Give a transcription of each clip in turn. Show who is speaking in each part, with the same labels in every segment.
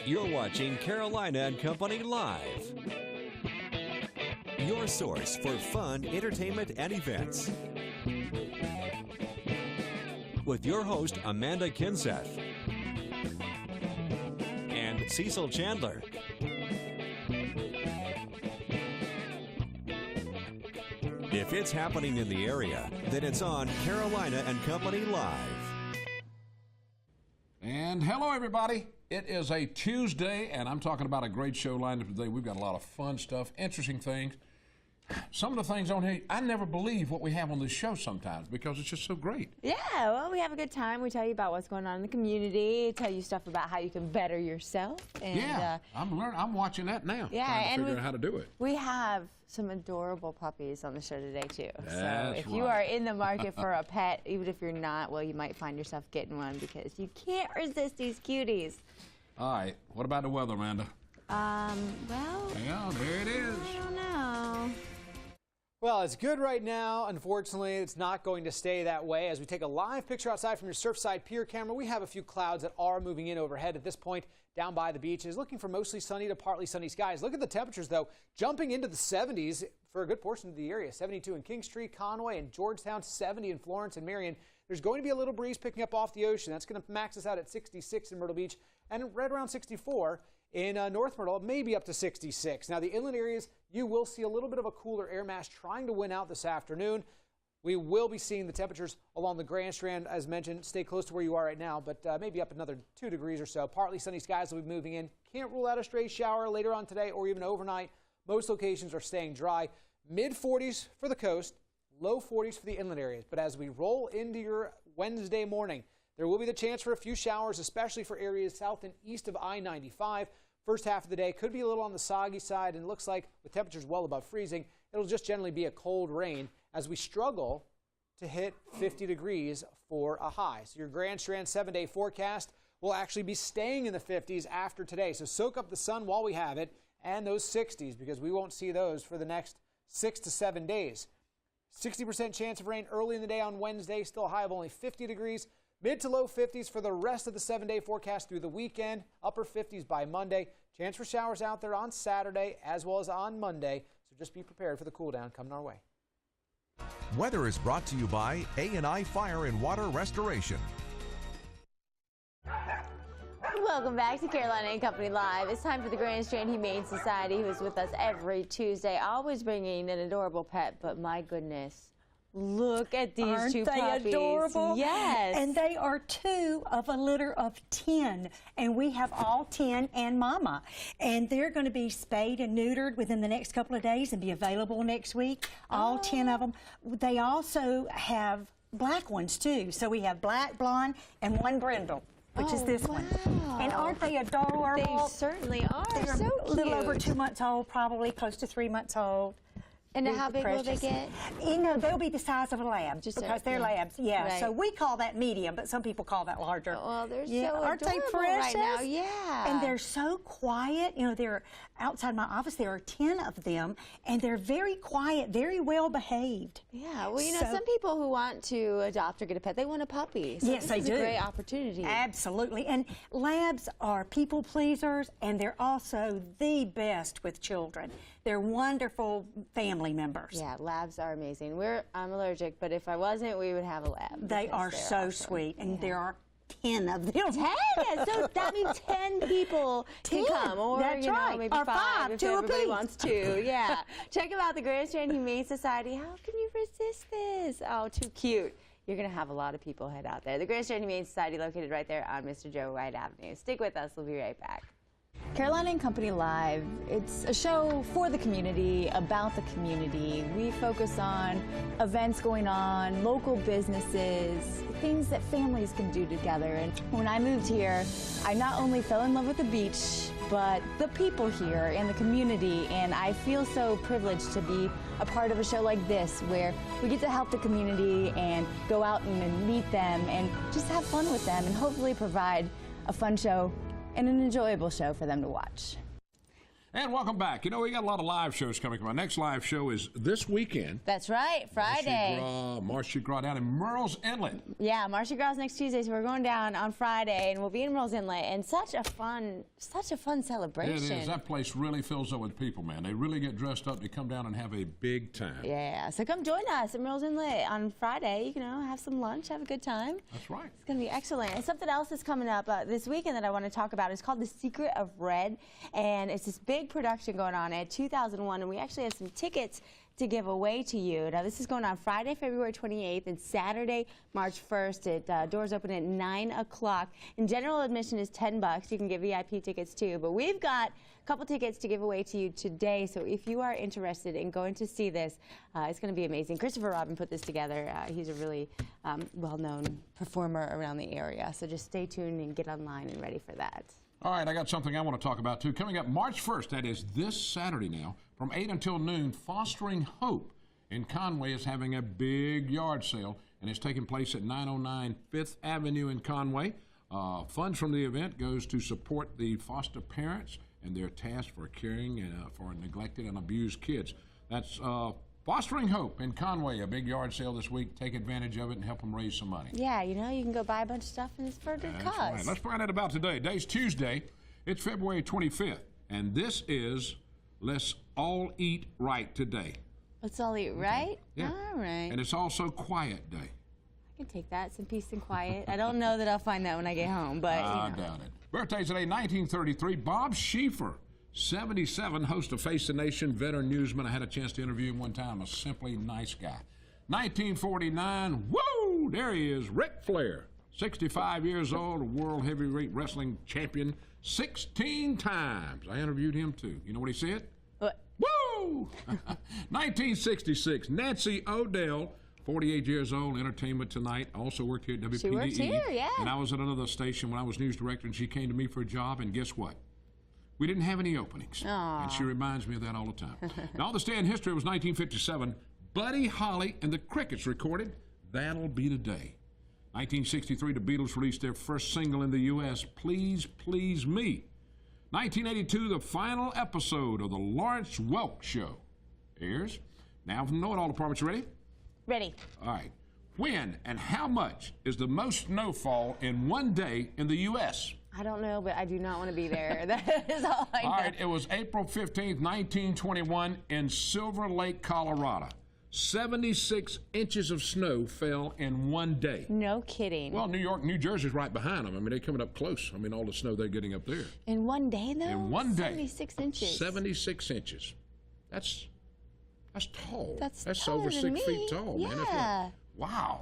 Speaker 1: You're watching Carolina and Company Live. Your source for fun, entertainment, and events. With your host, Amanda Kinseth. And Cecil Chandler. If it's happening in the area, then it's on Carolina and Company Live.
Speaker 2: And hello, everybody. It is a Tuesday, and I'm talking about a great show lined up today. We've got a lot of fun stuff, interesting things. Some of the things on here, I never believe what we have on this show sometimes because it's just so great.
Speaker 3: Yeah, well, we have a good time. We tell you about what's going on in the community, tell you stuff about how you can better yourself. And,
Speaker 2: yeah, I'm watching that now,
Speaker 3: yeah,
Speaker 2: trying to figure out how to do it.
Speaker 3: We have some adorable puppies on the show today, too.
Speaker 2: That's
Speaker 3: so if you are in the market for a pet, even if you're not, well, you might find yourself getting one because you can't resist these cuties.
Speaker 2: All right, what about the weather, Amanda?
Speaker 3: Well...
Speaker 2: Yeah, there it is.
Speaker 3: I don't know.
Speaker 4: Well, it's good right now. Unfortunately, it's not going to stay that way. As we take a live picture outside from your Surfside Pier camera, we have a few clouds that are moving in overhead at this point down by the beaches, looking for mostly sunny to partly sunny skies. Look at the temperatures, though, jumping into the 70s for a good portion of the area. 72 in Kingstree, Conway, and Georgetown, 70 in Florence and Marion. There's going to be a little breeze picking up off the ocean. That's going to max us out at 66 in Myrtle Beach and right around 64 in North Myrtle, maybe up to 66. Now, the inland areas, you will see a little bit of a cooler air mass trying to win out this afternoon. We will be seeing the temperatures along the Grand Strand, as mentioned, stay close to where you are right now, but maybe up another 2 degrees or so. Partly sunny skies will be moving in. Can't rule out a stray shower later on today or even overnight. Most locations are staying dry. Mid-40s for the coast, low 40s for the inland areas. But as we roll into your Wednesday morning, there will be the chance for a few showers, especially for areas south and east of I-95. First half of the day could be a little on the soggy side, and it looks like with temperatures well above freezing, it'll just generally be a cold rain as we struggle to hit 50 degrees for a high. So your Grand Strand 7-day forecast will actually be staying in the 50s after today. So soak up the sun while we have it and those 60s because we won't see those for the next 6 to 7 days. 60% chance of rain early in the day on Wednesday, still a high of only 50 degrees. Mid to low 50s for the rest of the 7-day forecast through the weekend. Upper 50s by Monday. Chance for showers out there on Saturday as well as on Monday. So just be prepared for the cool down coming our way.
Speaker 5: Weather is brought to you by A&I Fire and Water Restoration.
Speaker 3: Welcome back to Carolina and Company Live. It's time for the Grand Strand Humane Society, who is with us every Tuesday, always bringing an adorable pet, but my goodness. Look at these two puppies.
Speaker 6: Aren't they adorable?
Speaker 3: Yes.
Speaker 6: And they are 2 of a litter of 10. And we have all 10 and Mama. And they're going to be spayed and neutered within the next couple of days and be available next week. All 10 of them. They also have black ones, too. So we have black, blonde, and 1 brindle, which is this one. And aren't they adorable?
Speaker 3: They certainly are.
Speaker 6: They're
Speaker 3: so
Speaker 6: a little
Speaker 3: cute.
Speaker 6: over 2 months old, probably close to 3 months old.
Speaker 3: And how big will they get?
Speaker 6: You know, they'll be the size of a lab because they're labs. Yeah,
Speaker 3: right.
Speaker 6: So we call that medium, but some people call that larger.
Speaker 3: Well, they're so
Speaker 6: Aren't they
Speaker 3: adorable
Speaker 6: precious?
Speaker 3: right now. Yeah.
Speaker 6: And they're so quiet. You know, they're outside my office. There are 10 of them, and they're very quiet, very well behaved.
Speaker 3: Yeah. Well, you know, some people who want to adopt or get a pet, they want a puppy. So
Speaker 6: yes, they do.
Speaker 3: This is a great opportunity.
Speaker 6: Absolutely. And labs are people pleasers, and they're also the best with children. They're wonderful family members.
Speaker 3: Yeah, labs are amazing. I'm allergic, but if I wasn't, we would have a lab.
Speaker 6: They are so
Speaker 3: awesome.
Speaker 6: Sweet, and there are 10 of them.
Speaker 3: 10? So that means 10 people can come. Or,
Speaker 6: That's
Speaker 3: you know,
Speaker 6: right.
Speaker 3: maybe
Speaker 6: Or
Speaker 3: 5 if
Speaker 6: 2
Speaker 3: everybody
Speaker 6: apiece.
Speaker 3: wants to. Yeah. Check them out, the Grand Strand Humane Society. How can you resist this? Oh, too cute. You're going to have a lot of people head out there. The Grand Strand Humane Society located right there on Mr. Joe Wright Avenue. Stick with us. We'll be right back.
Speaker 7: Carolina and Company Live, it's a show for the community, about the community. We focus on events going on, local businesses, things that families can do together. And when I moved here, I not only fell in love with the beach, but the people here and the community. And I feel so privileged to be a part of a show like this, where we get to help the community and go out and meet them and just have fun with them and hopefully provide a fun show and an enjoyable show for them to watch.
Speaker 2: And welcome back. You know, we got a lot of live shows coming up. Our next live show is this weekend.
Speaker 3: That's right, Friday.
Speaker 2: Marcia Gras down in Murrells Inlet.
Speaker 3: Yeah, Marcia Gras next Tuesday, so we're going down on Friday, and we'll be in Murrells Inlet, and such a fun celebration.
Speaker 2: It is. That place really fills up with people, man. They really get dressed up. They come down and have a big time.
Speaker 3: Yeah, so come join us at Murrells Inlet on Friday. You know, have some lunch, have a good time.
Speaker 2: That's right.
Speaker 3: It's going to be excellent. And something else that's coming up this weekend that I want to talk about is called The Secret of Red, and it's this big production going on at 2001, and we actually have some tickets to give away to you. Now, this is going on Friday, February 28th, and Saturday, March 1st. Doors open at 9 o'clock, and general admission is $10. You can get VIP tickets too, but we've got a couple tickets to give away to you today, so if you are interested in going to see this, it's going to be amazing. Christopher Robin put this together. He's a really well-known performer around the area, so just stay tuned and get online and ready for that.
Speaker 2: All right, I got something I want to talk about, too. Coming up March 1st, that is this Saturday now, from 8 until noon, Fostering Hope in Conway is having a big yard sale, and it's taking place at 909 5th Avenue in Conway. Funds from the event goes to support the foster parents and their task for caring for neglected and abused kids. That's Fostering Hope in Conway, a big yard sale this week. Take advantage of it and help them raise some money.
Speaker 3: Yeah, you know, you can go buy a bunch of stuff and it's for a good cause.
Speaker 2: Right. Let's find out about today. Today's Tuesday. It's February 25th, and this is Let's All Eat Right Today.
Speaker 3: Let's all eat right?
Speaker 2: Yeah.
Speaker 3: All right.
Speaker 2: And it's also Quiet Day.
Speaker 3: I can take that, some peace and quiet. I don't know that I'll find that when I get home, but
Speaker 2: I doubt it. Birthday today, 1933, Bob Schieffer. 77, host of Face the Nation, veteran newsman. I had a chance to interview him one time. A simply nice guy. 1949, woo! There he is, Ric Flair. 65 years old, a world heavyweight wrestling champion 16 times. I interviewed him too. You know what he said?
Speaker 3: What?
Speaker 2: Woo! 1966, Nancy O'Dell, 48 years old, Entertainment Tonight. Also worked here at WPDE.
Speaker 3: She worked here, yeah.
Speaker 2: And I was at another station when I was news director, and she came to me for a job, and guess what? We didn't have any openings.
Speaker 3: Aww.
Speaker 2: And she reminds me of that all the time. Now, this day in history was 1957. Buddy Holly and the Crickets recorded That'll Be the Day. 1963, the Beatles released their first single in the U.S., Please, Please Me. 1982, the final episode of the Lawrence Welk Show airs. Now, from the Know It All department, you ready?
Speaker 3: Ready.
Speaker 2: All right. When and how much is the most snowfall in one day in the U.S.?
Speaker 3: I don't know, but I do not want to be there. That is all I know.
Speaker 2: All right, it was April 15th, 1921 in Silver Lake, Colorado. 76 inches of snow fell in one day.
Speaker 3: No kidding.
Speaker 2: Well, New York, New Jersey's right behind them. I mean, they're coming up close. I mean, all the snow they're getting up there.
Speaker 3: In one day, though?
Speaker 2: In one day.
Speaker 3: 76 inches.
Speaker 2: 76 inches. That's tall.
Speaker 3: That's
Speaker 2: over
Speaker 3: taller
Speaker 2: 6
Speaker 3: than me.
Speaker 2: feet tall, man. That's
Speaker 3: Yeah.
Speaker 2: wow.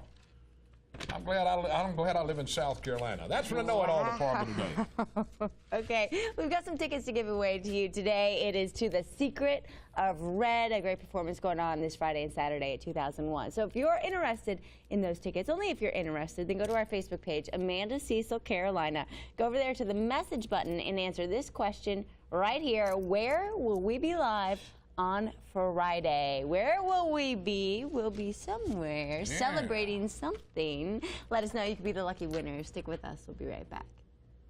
Speaker 2: I'm glad I live in South Carolina. That's from the Know It All department today.
Speaker 3: Okay, we've got some tickets to give away to you today. It is to The Secret of Red, a great performance going on this Friday and Saturday at 2001. So if you're interested in those tickets, only if you're interested, then go to our Facebook page, Amanda Cecil Carolina. Go over there to the message button and answer this question right here. Where will we be live on Friday? Where will we be? We'll be somewhere celebrating something. Let us know. You could be the lucky winner. Stick with us. We'll be right back.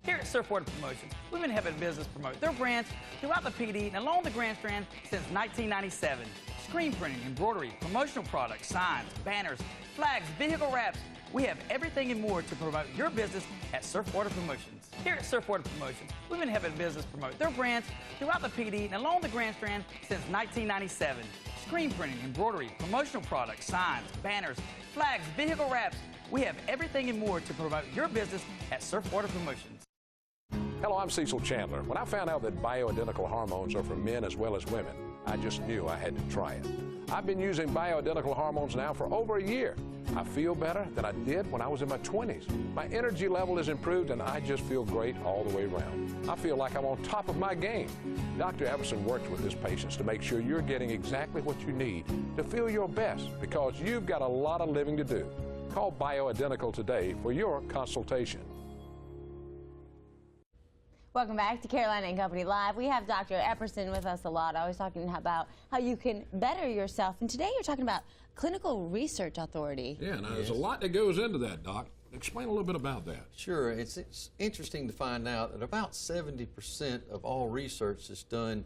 Speaker 8: Here at Surfwater Promotions, we've been helping business promote their brands throughout the PD and along the Grand Strand since 1997. Screen printing, embroidery, promotional products, signs, banners, flags, vehicle wraps. We have everything and more to promote your business at Surfwater Promotions. Here at Surfwater Promotions, we've been helping business promote their brands throughout the PD and along the Grand Strand since 1997. Screen printing, embroidery, promotional products, signs, banners, flags, vehicle wraps. We have everything and more to promote your business at Surfwater Promotions.
Speaker 2: Hello, I'm Cecil Chandler. When I found out that bioidentical hormones are for men as well as women, I just knew I had to try it. I've been using bioidentical hormones now for over a year. I feel better than I did when I was in my 20s. My energy level is improved and I just feel great all the way around. I feel like I'm on top of my game. Dr. Everson worked with his patients to make sure you're getting exactly what you need to feel your best because you've got a lot of living to do. Call Bioidentical today for your consultation.
Speaker 3: Welcome back to Carolina and Company Live. We have Dr. Epperson with us a lot, always talking about how you can better yourself. And today you're talking about Clinical Research Authority.
Speaker 2: Yeah, now there's a lot that goes into that, Doc. Explain a little bit about that.
Speaker 9: Sure. It's interesting to find out that about 70% of all research that's done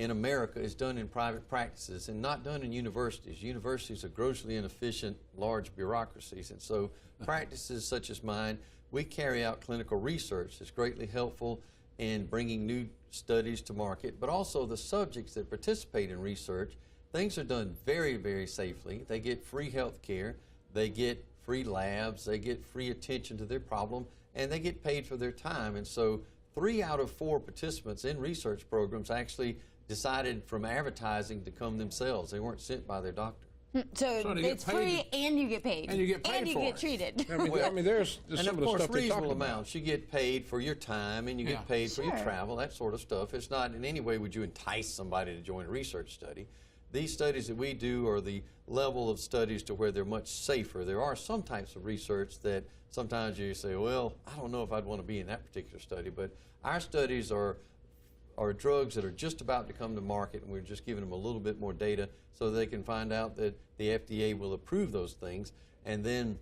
Speaker 9: in America is done in private practices and not done in universities. Universities are grossly inefficient, large bureaucracies, and so practices such as mine, we carry out clinical research that's greatly helpful in bringing new studies to market, but also the subjects that participate in research, things are done very, very safely. They get free health care, they get free labs, they get free attention to their problem, and they get paid for their time. And so 3 out of 4 participants in research programs actually decided from advertising to come themselves. They weren't sent by their doctor.
Speaker 3: So it's free and you get paid.
Speaker 2: And you get paid
Speaker 3: and you
Speaker 2: for
Speaker 3: get
Speaker 2: it.
Speaker 3: treated.
Speaker 2: I mean, there's
Speaker 9: And
Speaker 2: some
Speaker 9: of
Speaker 2: of the
Speaker 9: course,
Speaker 2: stuff they talk
Speaker 9: reasonable
Speaker 2: about.
Speaker 9: amounts. You get paid for your time and you get paid for your
Speaker 3: Sure.
Speaker 9: travel, that sort of stuff. It's not in any way would you entice somebody to join a research study. These studies that we do are the level of studies to where they're much safer. There are some types of research that sometimes you say, well, I don't know if I'd want to be in that particular study, but our studies are drugs that are just about to come to market, and we're just giving them a little bit more data so they can find out that the FDA will approve those things. And then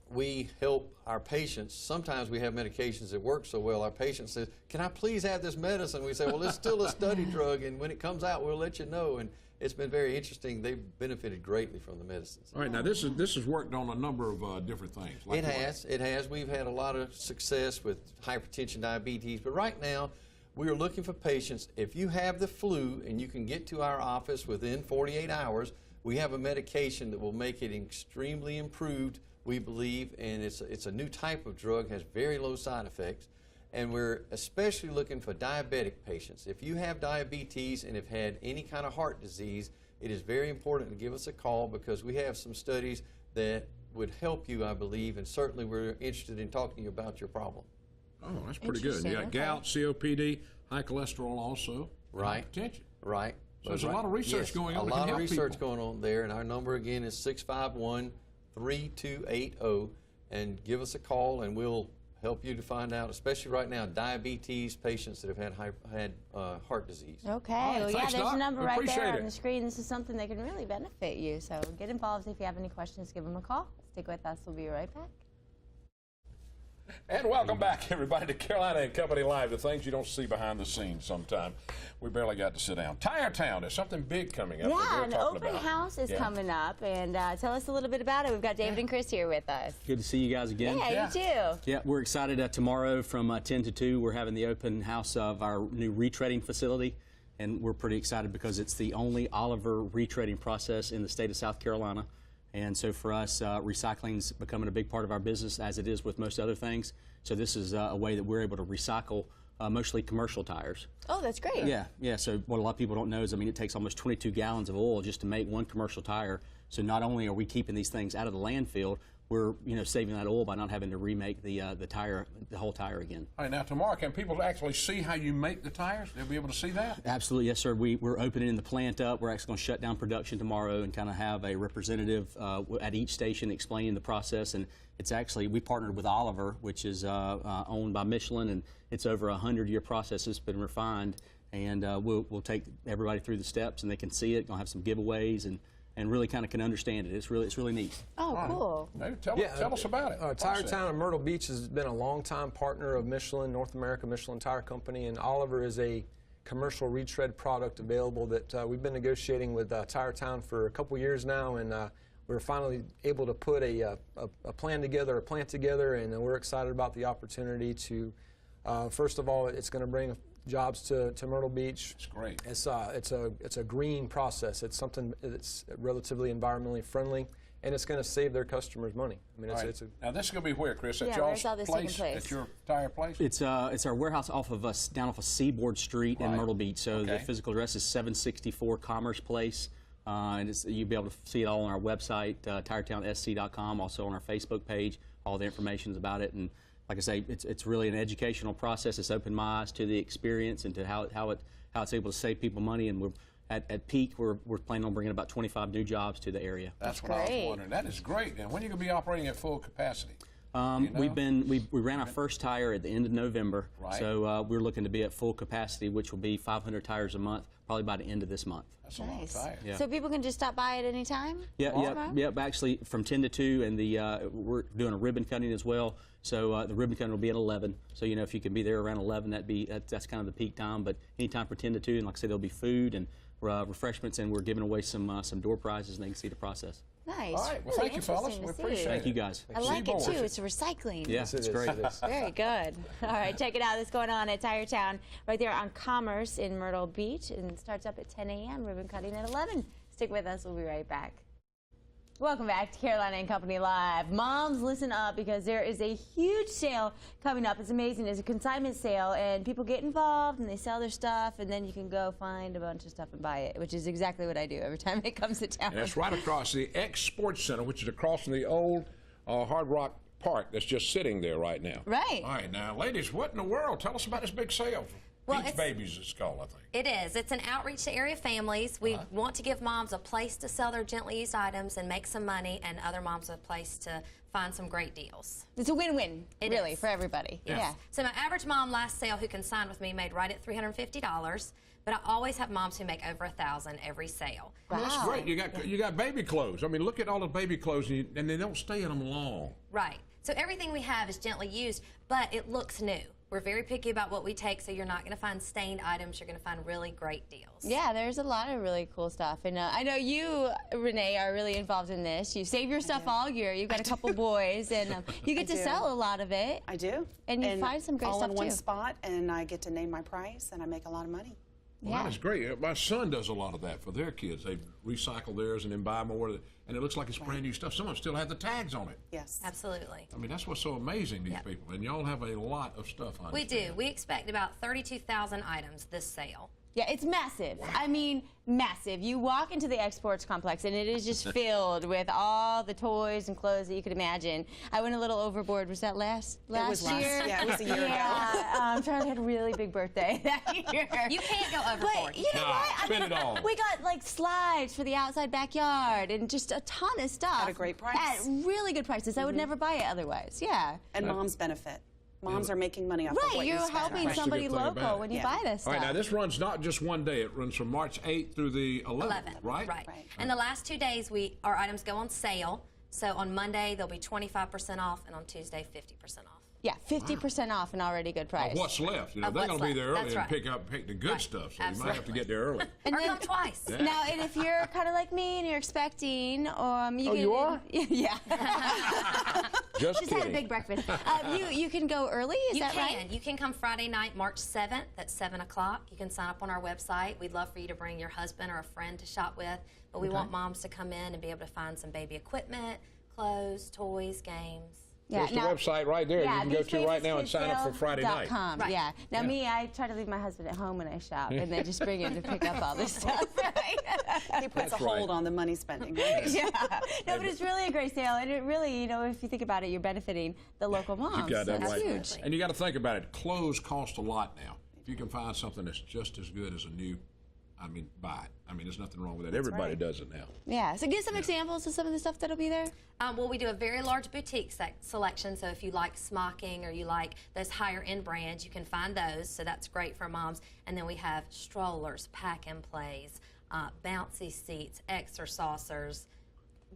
Speaker 9: we help our patients. Sometimes we have medications that work so well, our patient says, can I please have this medicine? We say, well, it's still a study drug, and when it comes out, we'll let you know. And it's been very interesting. They've benefited greatly from the medicines.
Speaker 2: All right, now this is worked on a number of different things. Like
Speaker 9: It has. We've had a lot of success with hypertension, diabetes, but right now we are looking for patients. If you have the flu and you can get to our office within 48 hours, we have a medication that will make it extremely improved, we believe, and it's a new type of drug, has very low side effects. And we're especially looking for diabetic patients. If you have diabetes and have had any kind of heart disease, it is very important to give us a call because we have some studies that would help you, I believe, and certainly we're interested in talking to you about your problem.
Speaker 2: Oh, that's pretty good. You got
Speaker 3: Okay.
Speaker 2: gout, COPD, high cholesterol also.
Speaker 9: Right.
Speaker 2: Hypertension.
Speaker 9: Right.
Speaker 2: So there's a lot of research going on.
Speaker 9: A
Speaker 2: that can
Speaker 9: lot of
Speaker 2: help
Speaker 9: research
Speaker 2: people.
Speaker 9: going on there, and our number again is 651-3280, and give us a call, and we'll help you to find out, especially right now, diabetes patients that have had heart disease.
Speaker 3: Okay.
Speaker 2: right,
Speaker 3: Well,
Speaker 2: thanks,
Speaker 3: there's
Speaker 2: Doc.
Speaker 3: a number
Speaker 2: We
Speaker 3: right
Speaker 2: appreciate
Speaker 3: there
Speaker 2: it.
Speaker 3: on the screen. This is something that can really benefit you. So get involved. If you have any questions, give them a call. Stick with us. We'll be right back.
Speaker 2: And welcome back, everybody, to Carolina and Company Live, the things you don't see behind the scenes sometime. We barely got to sit down. Tire Town, there's something big coming up. that
Speaker 3: Yeah,
Speaker 2: they're
Speaker 3: an
Speaker 2: talking
Speaker 3: open
Speaker 2: about.
Speaker 3: house is
Speaker 2: Yeah.
Speaker 3: coming up, and tell us a little bit about it. We've got David and Chris here with us.
Speaker 10: Good to see you guys again.
Speaker 3: Yeah, you too.
Speaker 10: Yeah, we're excited. Tomorrow from 10 to 2, we're having the open house of our new retreading facility, and we're pretty excited because it's the only Oliver retreading process in the state of South Carolina. And so for us, recycling's becoming a big part of our business, as it is with most other things. So this is a way that we're able to recycle mostly commercial tires.
Speaker 3: Oh, that's great.
Speaker 10: Yeah. So what a lot of people don't know is, I mean, it takes almost 22 gallons of oil just to make one commercial tire. So not only are we keeping these things out of the landfill, we're saving that oil by not having to remake the tire, the whole tire again.
Speaker 2: All right, now tomorrow, can people actually see how you make the tires? They'll be able to see that?
Speaker 10: Absolutely, yes, sir. We're opening the plant up. We're actually going to shut down production tomorrow and kind of have a representative at each station explaining the process. And it's actually, we partnered with Oliver, which is owned by Michelin, and it's over a 100-year process. It's been refined, and we'll take everybody through the steps, and they can see it. Going to have some giveaways and really kind of can understand it. It's really neat.
Speaker 3: Oh, cool.
Speaker 2: Maybe tell us about it.
Speaker 11: Tire Town in Myrtle Beach has been a longtime partner of Michelin, North America Michelin Tire Company, and Oliver is a commercial retread product available that we've been negotiating with Tire Town for a couple years now, and we're finally able to put a plant together, and we're excited about the opportunity to, first of all, it's going to bring jobs to Myrtle Beach.
Speaker 2: It's great.
Speaker 11: It's a green process. It's something that's relatively environmentally friendly, and it's going to save their customers money. I mean,
Speaker 2: Now this is going to be where, Chris? At
Speaker 3: Yeah,
Speaker 2: y'all's
Speaker 3: where's all this taking place?
Speaker 2: At your tire place?
Speaker 10: It's our warehouse down off of Seaboard Street in Myrtle Beach. So the physical address is 764 Commerce Place. And you'll be able to see it all on our website, tiretownsc.com, also on our Facebook page. All the information about it. And like I say, it's really an educational process. It's opened my eyes to the experience and to how it's able to save people money. And we're at peak, we're planning on bringing about 25 new jobs to the area.
Speaker 2: That's what I was wondering. That is great. And when are you going to be operating at full capacity?
Speaker 10: We ran our first tire at the end of November, so we're looking to be at full capacity, which will be 500 tires a month. probably by the end of this month.
Speaker 2: That's a long time.
Speaker 10: Yeah.
Speaker 3: So people can just stop by at any time?
Speaker 10: Yeah. Actually, from 10 to 2, and we're doing a ribbon cutting as well. So the ribbon cutting will be at 11. So if you can be there around 11, that's kind of the peak time. But anytime for 10 to 2, and like I said, there'll be food and refreshments, and we're giving away some door prizes, and they can see the process.
Speaker 3: Nice.
Speaker 2: All right. Well, thank you, fellas. We appreciate it.
Speaker 10: Thank you, guys.
Speaker 3: I like it, too. It's recycling.
Speaker 10: Yeah, it's great.
Speaker 3: Very good. All right, check it out. This is going on at Tire Town right there on Commerce in Myrtle Beach, and it starts up at 10 a.m., ribbon cutting at 11. Stick with us. We'll be right back. Welcome back to Carolina and Company Live. Moms, listen up, because there is a huge sale coming up. It's amazing. It's a consignment sale, and people get involved, and they sell their stuff, and then you can go find a bunch of stuff and buy it, which is exactly what I do every time it comes to town.
Speaker 2: And it's right across the Sports Center, which is across from the old Hard Rock Park that's just sitting there right now.
Speaker 3: Right.
Speaker 2: All right, now, ladies, what in the world? Tell us about this big sale.
Speaker 12: Well,
Speaker 2: Beach Babies, it's called, I think.
Speaker 12: It is. It's an outreach to area families. We want to give moms a place to sell their gently used items and make some money, and other moms a place to find some great deals.
Speaker 3: It's a win-win, really, for everybody. Yeah.
Speaker 12: So my average mom last sale who consigned with me made right at $350, but I always have moms who make over $1,000 every sale.
Speaker 2: Wow. Well, that's great. You got baby clothes. I mean, look at all the baby clothes, and they don't stay in them long.
Speaker 12: Right. So everything we have is gently used, but it looks new. We're very picky about what we take, so you're not going to find stained items. You're going to find really great deals.
Speaker 3: Yeah, there's a lot of really cool stuff. And I know you, Renee, are really involved in this. You save your stuff all year. You've got a couple boys, and you get to sell a lot of it.
Speaker 13: I do.
Speaker 3: And you find some great
Speaker 13: all
Speaker 3: stuff,
Speaker 13: in one
Speaker 3: too.
Speaker 13: spot, and I get to name my price, and I make a lot of money.
Speaker 2: Well, that is great. My son does a lot of that for their kids. They recycle theirs and then buy more, and it looks like it's brand new stuff. Some of them still have the tags on it.
Speaker 13: Yes.
Speaker 12: Absolutely.
Speaker 2: I mean, that's what's so amazing, these people. And y'all have a lot of stuff on it.
Speaker 12: We do. We expect about 32,000 items this sale.
Speaker 3: Yeah, it's massive. I mean, massive. You walk into the exports complex, and it is just filled with all the toys and clothes that you could imagine. I went a little overboard. Was that last year?
Speaker 13: Yeah, it was a year ago.
Speaker 3: Charlie had a really big birthday that year.
Speaker 12: You can't go overboard.
Speaker 3: But you know what?
Speaker 2: Spend it all.
Speaker 3: We got like slides for the outside backyard and just a ton of stuff.
Speaker 13: At a great price.
Speaker 3: At really good prices. I would never buy it otherwise. Yeah.
Speaker 13: And moms benefit. Moms are making money off of what
Speaker 3: you're
Speaker 13: you spend.
Speaker 3: helping somebody local when you buy this stuff.
Speaker 2: All right, now this runs not just one day. It runs from March 8th through the 11th, right?
Speaker 12: Right. And the last 2 days, our items go on sale. So on Monday, they'll be 25% off, and on Tuesday, 50% off.
Speaker 3: Yeah, 50% off, an already good price.
Speaker 2: Of what's left? You know, they're going to be there early and pick the good stuff. So you might have to get there early.
Speaker 3: And
Speaker 12: or come twice.
Speaker 2: Yeah.
Speaker 3: Now, and if you're kind of like me and you're expecting,
Speaker 2: you are?
Speaker 3: Yeah.
Speaker 2: Just
Speaker 3: had a big breakfast. You can go early. Is that right?
Speaker 12: You can come Friday night, March 7th at 7 o'clock. You can sign up on our website. We'd love for you to bring your husband or a friend to shop with, but we want moms to come in and be able to find some baby equipment, clothes, toys, games.
Speaker 2: There's the website right there. You can go to right now and sign up for Friday night.
Speaker 3: Right. Yeah. Now, me, I try to leave my husband at home when I shop, and then just bring him to pick up all this stuff.
Speaker 13: He puts a hold on the money spending. Right?
Speaker 3: Yeah. No, but it's really a great sale, and it really, you know, if you think about it, you're benefiting the local moms.
Speaker 2: You got that
Speaker 3: That's
Speaker 2: right.
Speaker 3: huge.
Speaker 2: And you got to think about it. Clothes cost a lot now. If you can find something that's just as good as a new, I mean, buy it. I mean, there's nothing wrong with that. Everybody does it now.
Speaker 3: Yeah. So give some examples of some of the stuff that'll be there.
Speaker 12: Well, we do a very large boutique selection, so if you like smocking or you like those higher-end brands, you can find those, so that's great for moms. And then we have strollers, pack-and-plays, bouncy seats, extra saucers,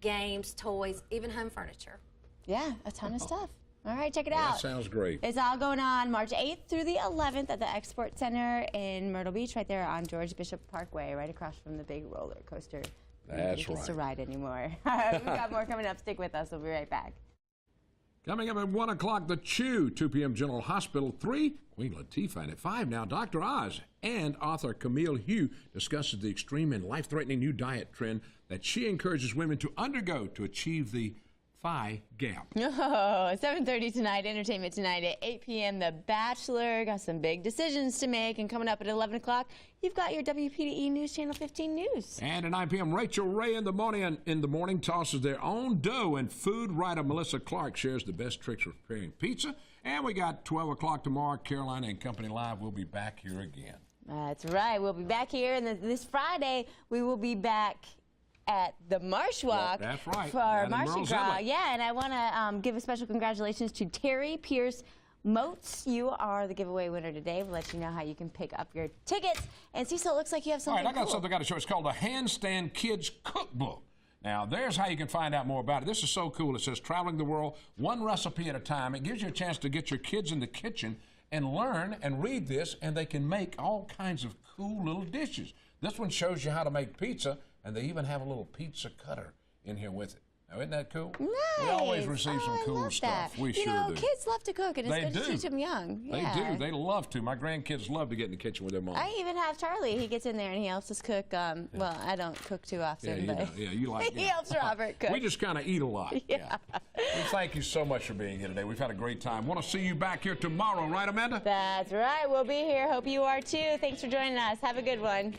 Speaker 12: games, toys, even home furniture.
Speaker 3: Yeah, a ton of stuff. All right, check it out.
Speaker 2: That sounds great.
Speaker 3: It's all going on March 8th through the 11th at the Export Center in Myrtle Beach, right there on George Bishop Parkway, right across from the big roller coaster.
Speaker 2: That's
Speaker 3: right. To ride anymore. All right, we've got more coming up. Stick with us. We'll be right back.
Speaker 2: Coming up at 1 o'clock, The Chew, 2 p.m. General Hospital, 3, Queen Latifah, and at 5 now, Dr. Oz and author Camille Hugh discusses the extreme and life-threatening new diet trend that she encourages women to undergo to achieve the thigh gap.
Speaker 3: Oh, 7:30 tonight, entertainment tonight at 8 p.m. The Bachelor got some big decisions to make, and coming up at 11 o'clock, you've got your WPDE News Channel 15 news.
Speaker 2: And at 9 p.m., Rachel Ray in the morning tosses their own dough, and food writer Melissa Clark shares the best tricks for preparing pizza. And we got 12 o'clock tomorrow, Carolina and Company Live. We'll be back here again.
Speaker 3: That's right. We'll be back here, and this Friday we will be back at the Marsh Walk
Speaker 2: that's right.
Speaker 3: for Mardi Gras. Yeah, and I want to give a special congratulations to Terry Pierce Moats, you are the giveaway winner today. We'll let you know how you can pick up your tickets. And Cecil, it looks like you have something
Speaker 2: All right, I got
Speaker 3: cool.
Speaker 2: something I got to show. It's called the Handstand Kids Cookbook. Now, there's how you can find out more about it. This is so cool. It says traveling the world, one recipe at a time. It gives you a chance to get your kids in the kitchen and learn and read this, and they can make all kinds of cool little dishes. This one shows you how to make pizza, and they even have a little pizza cutter in here with it. Now, isn't that cool?
Speaker 3: Nice.
Speaker 2: We always receive some
Speaker 3: I
Speaker 2: cool
Speaker 3: love
Speaker 2: stuff.
Speaker 3: That.
Speaker 2: We
Speaker 3: you
Speaker 2: sure
Speaker 3: know,
Speaker 2: do.
Speaker 3: Kids love to cook, and it's
Speaker 2: They
Speaker 3: good
Speaker 2: do.
Speaker 3: to teach them young. Yeah.
Speaker 2: They do. They love to. My grandkids love to get in the kitchen with their mom.
Speaker 3: I even have Charlie. He gets in there and he helps us cook. Well, I don't cook too often, but
Speaker 2: you like.
Speaker 3: he helps Robert cook.
Speaker 2: We just kind of eat a lot.
Speaker 3: Yeah.
Speaker 2: Well, thank you so much for being here today. We've had a great time. Want to see you back here tomorrow, right, Amanda?
Speaker 3: That's right. We'll be here. Hope you are too. Thanks for joining us. Have a good one.